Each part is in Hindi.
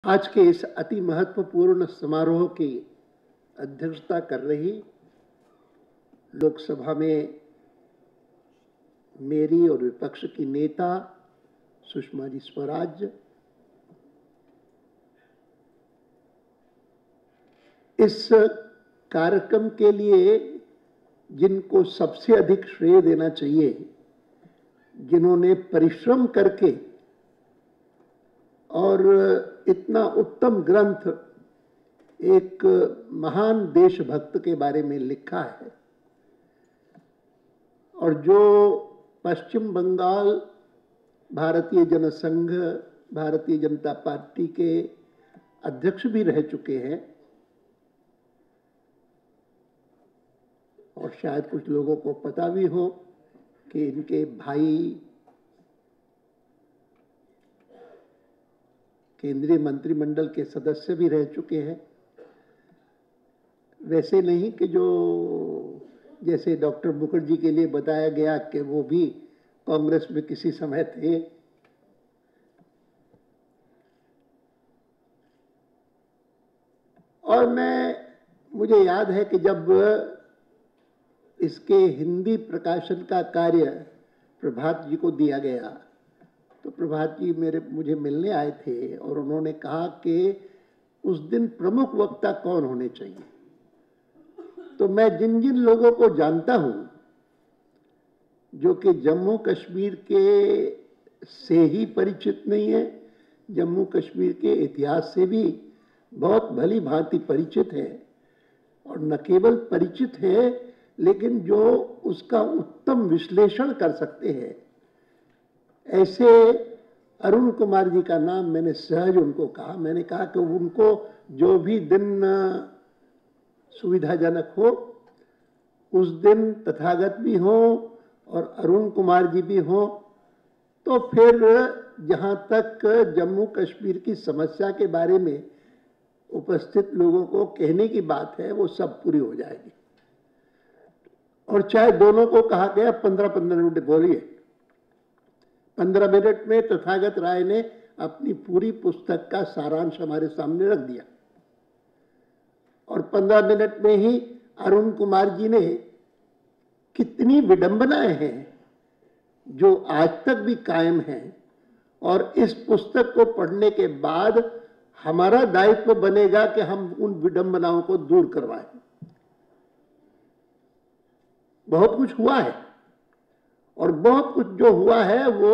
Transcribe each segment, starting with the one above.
आज के इस अति महत्वपूर्ण समारोह की अध्यक्षता कर रही लोकसभा में मेरी और विपक्ष की नेता सुषमा जी स्वराज, इस कार्यक्रम के लिए जिनको सबसे अधिक श्रेय देना चाहिए, जिन्होंने परिश्रम करके और इतना उत्तम ग्रंथ एक महान देशभक्त के बारे में लिखा है, और जो पश्चिम बंगाल भारतीय जनसंघ भारतीय जनता पार्टी के अध्यक्ष भी रह चुके हैं, और शायद कुछ लोगों को पता भी हो कि इनके भाई केंद्रीय मंत्रिमंडल के सदस्य भी रह चुके हैं। वैसे नहीं कि जो जैसे डॉक्टर मुखर्जी के लिए बताया गया कि वो भी कांग्रेस में किसी समय थे। और मुझे याद है कि जब इसके हिंदी प्रकाशन का कार्य प्रभात जी को दिया गया, तो प्रभात जी मुझे मिलने आए थे और उन्होंने कहा कि उस दिन प्रमुख वक्ता कौन होने चाहिए। तो मैं जिन जिन लोगों को जानता हूं जो कि जम्मू कश्मीर के से ही परिचित नहीं है, जम्मू कश्मीर के इतिहास से भी बहुत भली भांति परिचित है, और न केवल परिचित है लेकिन जो उसका उत्तम विश्लेषण कर सकते हैं, ऐसे अरुण कुमार जी का नाम मैंने सहज उनको कहा। मैंने कहा कि उनको जो भी दिन सुविधाजनक हो उस दिन तथागत भी हो और अरुण कुमार जी भी हो, तो फिर जहां तक जम्मू कश्मीर की समस्या के बारे में उपस्थित लोगों को कहने की बात है, वो सब पूरी हो जाएगी। और चाहे दोनों को कहा गया 15-15 मिनट बोलिए। 15 मिनट में तथागत राय ने अपनी पूरी पुस्तक का सारांश हमारे सामने रख दिया, और 15 मिनट में ही अरुण कुमार जी ने कितनी विडंबनाएं हैं जो आज तक भी कायम हैं, और इस पुस्तक को पढ़ने के बाद हमारा दायित्व बनेगा कि हम उन विडंबनाओं को दूर करवाएं। बहुत कुछ हुआ है, और बहुत कुछ जो हुआ है वो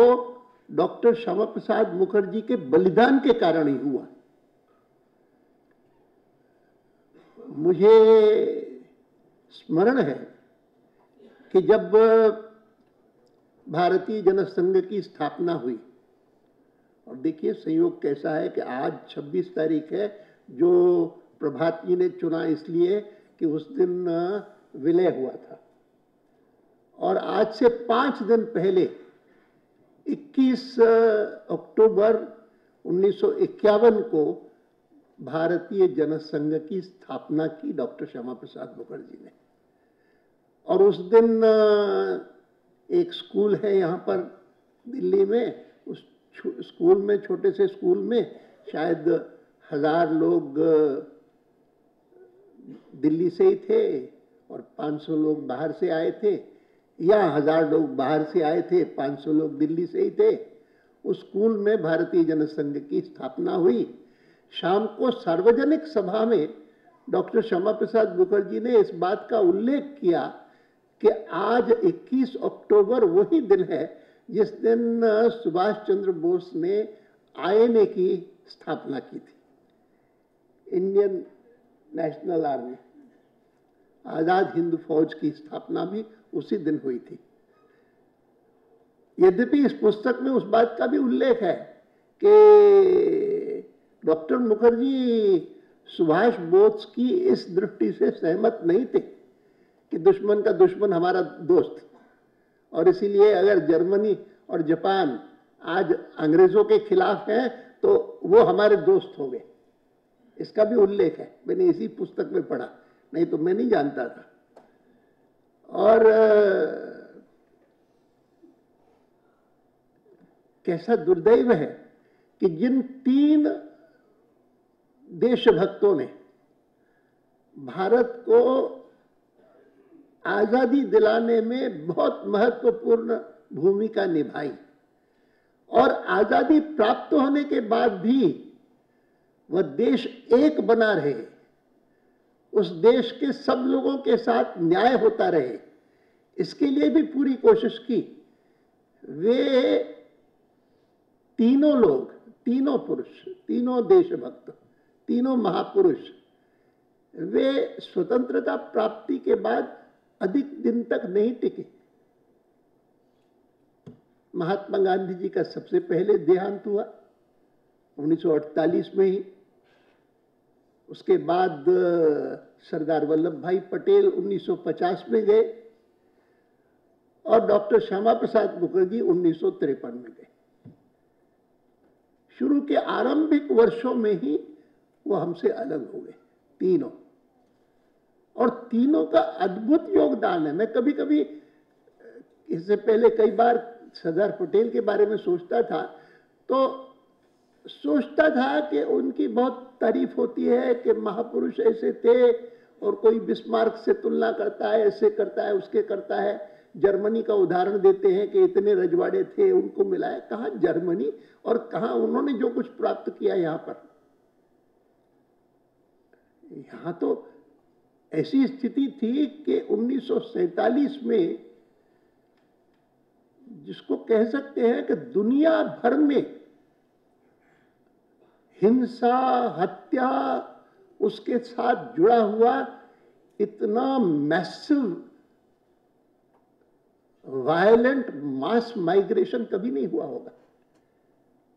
डॉक्टर श्यामा प्रसाद मुखर्जी के बलिदान के कारण ही हुआ। मुझे स्मरण है कि जब भारतीय जनसंघ की स्थापना हुई, और देखिए संयोग कैसा है कि आज 26 तारीख है, जो प्रभात जी ने चुना इसलिए कि उस दिन विलय हुआ था, और आज से 5 दिन पहले 21 अक्टूबर 1951 को भारतीय जनसंघ की स्थापना की डॉक्टर श्यामा प्रसाद मुखर्जी ने। और उस दिन एक स्कूल है यहाँ पर दिल्ली में, उस स्कूल में, छोटे से स्कूल में शायद 1000 लोग दिल्ली से ही थे और 500 लोग बाहर से आए थे, या 1000 लोग बाहर से आए थे, 500 लोग दिल्ली से ही थे। उस स्कूल में भारतीय जनसंघ की स्थापना हुई। शाम को सार्वजनिक सभा में डॉक्टर श्यामा प्रसाद मुखर्जी ने इस बात का उल्लेख किया कि आज 21 अक्टूबर वही दिन है जिस दिन सुभाष चंद्र बोस ने आईएनए की स्थापना की थी, Indian national army, Azad Hind फौज की स्थापना भी उसी दिन हुई थी। यद्यपि इस पुस्तक में उस बात का भी उल्लेख है कि डॉक्टर मुखर्जी सुभाष बोस की इस दृष्टि से सहमत नहीं थे कि दुश्मन का दुश्मन हमारा दोस्त, और इसीलिए अगर जर्मनी और जापान आज अंग्रेजों के खिलाफ हैं तो वो हमारे दोस्त हो गए। इसका भी उल्लेख है, मैंने इसी पुस्तक में पढ़ा, नहीं तो मैं नहीं जानता था। और कैसा दुर्दैव है कि जिन 3 देशभक्तों ने भारत को आजादी दिलाने में बहुत महत्वपूर्ण भूमिका निभाई और आजादी प्राप्त होने के बाद भी वह देश एक बना रहे, उस देश के सब लोगों के साथ न्याय होता रहे, इसके लिए भी पूरी कोशिश की। वे तीनों लोग, तीनों पुरुष, तीनों देशभक्त, तीनों महापुरुष, वे स्वतंत्रता प्राप्ति के बाद अधिक दिन तक नहीं टिके। महात्मा गांधी जी का सबसे पहले देहांत हुआ 1948 में ही। उसके बाद सरदार वल्लभ भाई पटेल 1950 में गए और डॉक्टर श्यामा प्रसाद मुखर्जी 1953 में गए। शुरू के आरंभिक वर्षों में ही वो हमसे अलग हो गए तीनों, और तीनों का अद्भुत योगदान है। मैं कभी कभी इससे पहले कई बार सरदार पटेल के बारे में सोचता था तो सोचता था कि उनकी बहुत तारीफ होती है कि महापुरुष ऐसे थे, और कोई बिस्मार्क से तुलना करता है, ऐसे करता है, उसके करता है। जर्मनी का उदाहरण देते हैं कि इतने रजवाड़े थे, उनको मिला है। कहाँ जर्मनी और कहाँ उन्होंने जो कुछ प्राप्त किया यहाँ पर। यहाँ तो ऐसी स्थिति थी कि 1947 में, जिसको कह सकते हैं कि दुनिया भर में हिंसा, हत्या, उसके साथ जुड़ा हुआ इतना मैसिव वायलेंट मास माइग्रेशन कभी नहीं हुआ होगा।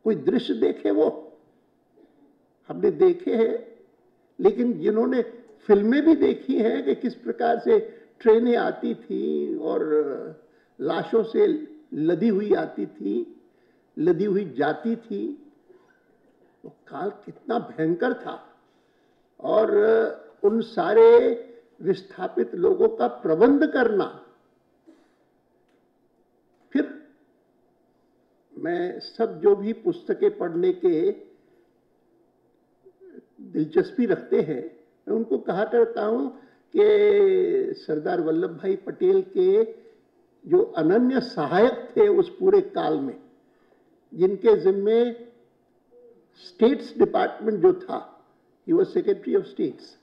कोई दृश्य देखे वो हमने देखे हैं, लेकिन जिन्होंने फिल्में भी देखी हैं कि किस प्रकार से ट्रेनें आती थी और लाशों से लदी हुई आती थी, लदी हुई जाती थी, वो काल कितना भयंकर था। और उन सारे विस्थापित लोगों का प्रबंध करना। फिर मैं सब जो भी पुस्तकें पढ़ने के दिलचस्पी रखते हैं, मैं उनको कहा करता हूं कि सरदार वल्लभ भाई पटेल के जो अनन्य सहायक थे उस पूरे काल में, जिनके जिम्मे स्टेट्स डिपार्टमेंट जो था, he was secretary of states,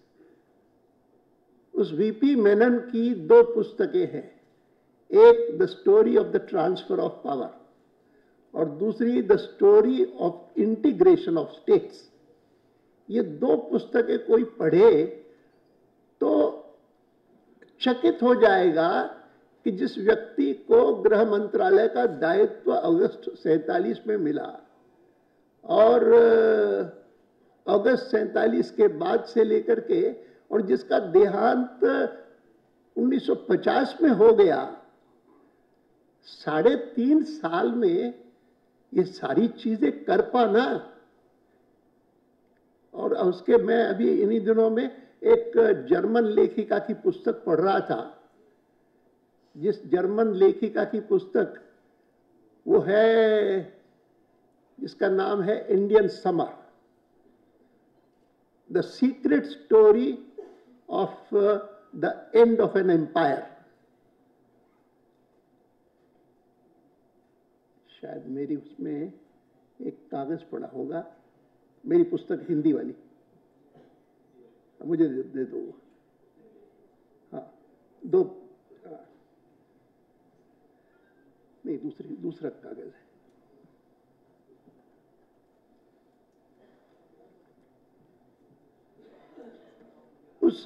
उस वीपी मेनन की 2 पुस्तकें हैं। एक the story of the transfer of power और दूसरी the story of integration of states. ये 2 पुस्तकें कोई पढ़े तो चकित हो जाएगा कि जिस व्यक्ति को गृह मंत्रालय का दायित्व अगस्त 47 में मिला और अगस्त 47 के बाद से लेकर के, और जिसका देहांत 1950 में हो गया, 3.5 साल में ये सारी चीजें कर पाना। और उसके मैं अभी इन्हीं दिनों में एक जर्मन लेखिका की पुस्तक पढ़ रहा था, जिस जर्मन लेखिका की पुस्तक वो है, जिसका नाम है Indian summer, the secret story of the end of an empire. शायद मेरी उसमें एक कागज पड़ा होगा, मेरी पुस्तक हिंदी वाली, मुझे दे दो। हाँ, 2 नहीं, दूसरा कागज है। उस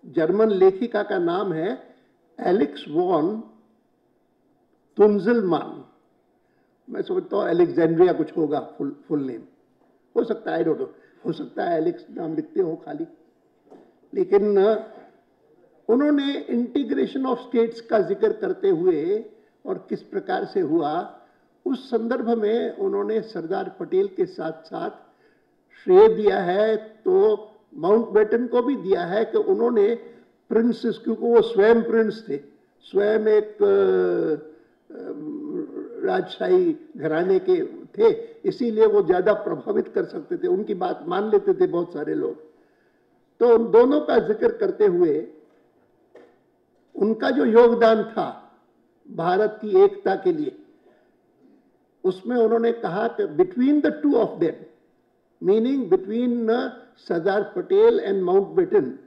जर्मन लेखिका का नाम है एलेक्स वॉन तुंजलमान। मैं समझता हूं अलेक्जेंड्रिया कुछ होगा फुल नेम, हो सकता है, आई डोंट नो, हो सकता है एलेक्स नाम लिखते हो खाली। लेकिन उन्होंने इंटीग्रेशन ऑफ स्टेट्स का जिक्र करते हुए और किस प्रकार से हुआ, उस संदर्भ में उन्होंने सरदार पटेल के साथ साथ श्रेय दिया है तो माउंटबेटन को भी दिया है कि उन्होंने प्रिंसेस, क्योंकि वो स्वयं प्रिंस थे, स्वयं एक राजशाही घराने के थे, इसीलिए वो ज्यादा प्रभावित कर सकते थे, उनकी बात मान लेते थे बहुत सारे लोग। तो उन दोनों का जिक्र करते हुए उनका जो योगदान था भारत की एकता के लिए, उसमें उन्होंने कहा कि between the two of them, meaning between Sardar Patel and Mountbatten,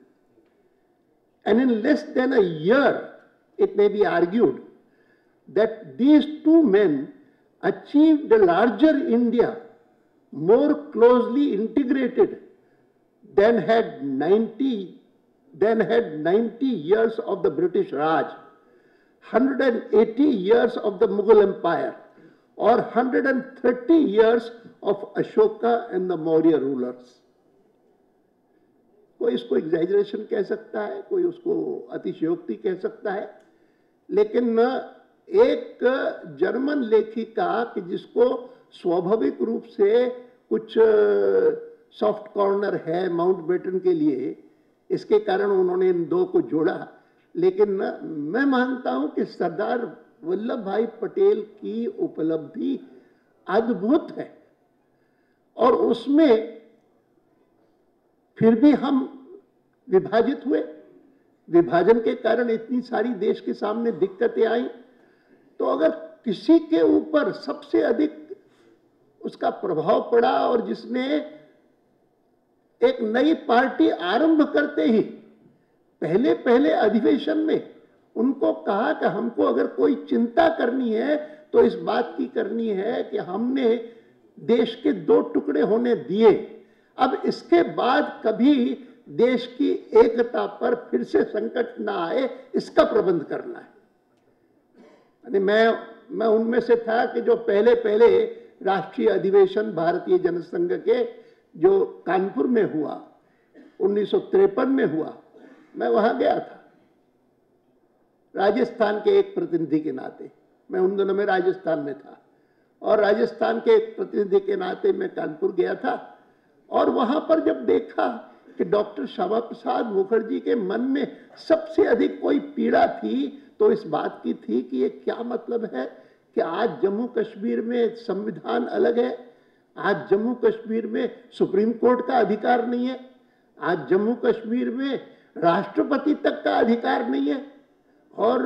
and in less than a year it may be argued that these two men achieved a larger India, more closely integrated than had 90 years of the British Raj, 180 years of the Mughal Empire, or 130 years of Ashoka and the Maurya rulers. कोई इसको एग्जैजरेशन कह सकता है, कोई उसको अतिशयोक्ति कह सकता है, लेकिन एक जर्मन लेखिका कि जिसको स्वाभाविक रूप से कुछ सॉफ्ट कॉर्नर है माउंटबेटन के लिए, इसके कारण उन्होंने इन दो को जोड़ा। लेकिन मैं मानता हूं कि सरदार वल्लभ भाई पटेल की उपलब्धि अद्भुत है, और उसमें फिर भी हम विभाजित हुए। विभाजन के कारण इतनी सारी देश के सामने दिक्कतें आई। तो अगर किसी के ऊपर सबसे अधिक उसका प्रभाव पड़ा और जिसने एक नई पार्टी आरंभ करते ही पहले पहले अधिवेशन में उनको कहा कि हमको अगर कोई चिंता करनी है तो इस बात की करनी है कि हमने देश के दो टुकड़े होने दिए, अब इसके बाद कभी देश की एकता पर फिर से संकट ना आए, इसका प्रबंध करना है। यानी मैं उनमें से था कि जो पहले पहले राष्ट्रीय अधिवेशन भारतीय जनसंघ के जो कानपुर में हुआ 1953 में हुआ, मैं वहां गया था राजस्थान के एक प्रतिनिधि के नाते। मैं उन दिनों में राजस्थान में था, और राजस्थान के एक प्रतिनिधि के नाते मैं कानपुर गया था। और वहां पर जब देखा कि डॉक्टर श्यामा प्रसाद मुखर्जी के मन में सबसे अधिक कोई पीड़ा थी, तो इस बात की थी कि ये क्या मतलब है कि आज जम्मू कश्मीर में संविधान अलग है, आज जम्मू कश्मीर में सुप्रीम कोर्ट का अधिकार नहीं है, आज जम्मू कश्मीर में राष्ट्रपति तक का अधिकार नहीं है। और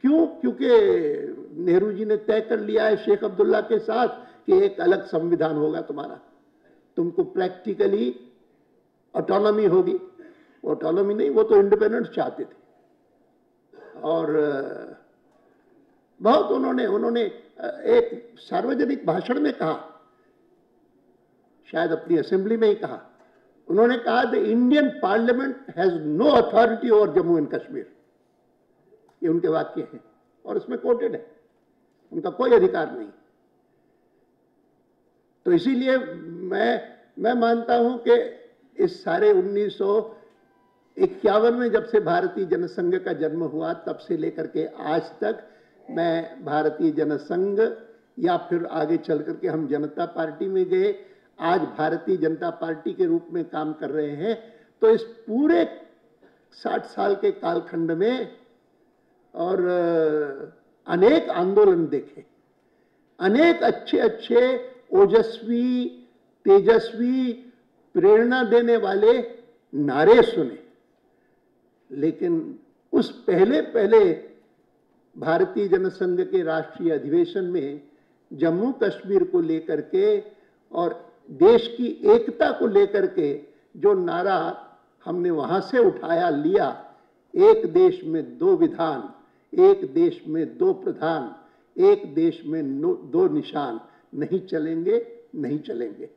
क्यों? क्योंकि नेहरू जी ने तय कर लिया है शेख अब्दुल्ला के साथ कि एक अलग संविधान होगा तुम्हारा, तुमको प्रैक्टिकली ऑटोनॉमी होगी। वो ऑटोनॉमी नहीं, वो तो इंडिपेंडेंस चाहते थे। और बहुत उन्होंने एक सार्वजनिक भाषण में कहा, शायद अपनी असेंबली में ही कहा, उन्होंने कहा the Indian parliament has no authority over Jammu and Kashmir. ये उनके वाक्य हैं और इसमें कोटेड है, उनका कोई अधिकार नहीं। तो इसीलिए मैं मानता हूं कि इस सारे 1951 में जब से भारतीय जनसंघ का जन्म हुआ, तब से लेकर के आज तक मैं भारतीय जनसंघ, या फिर आगे चल करके हम जनता पार्टी में गए, आज भारतीय जनता पार्टी के रूप में काम कर रहे हैं। तो इस पूरे 60 साल के कालखंड में और अनेक आंदोलन देखे, अनेक अच्छे अच्छे ओजस्वी, तेजस्वी, प्रेरणा देने वाले नारे सुने, लेकिन उस पहले पहले भारतीय जनसंघ के राष्ट्रीय अधिवेशन में जम्मू कश्मीर को लेकर के और देश की एकता को लेकर के जो नारा हमने वहां से उठाया लिया, एक देश में दो विधान, एक देश में दो प्रधान, एक देश में दो निशान, नहीं चलेंगे, नहीं चलेंगे।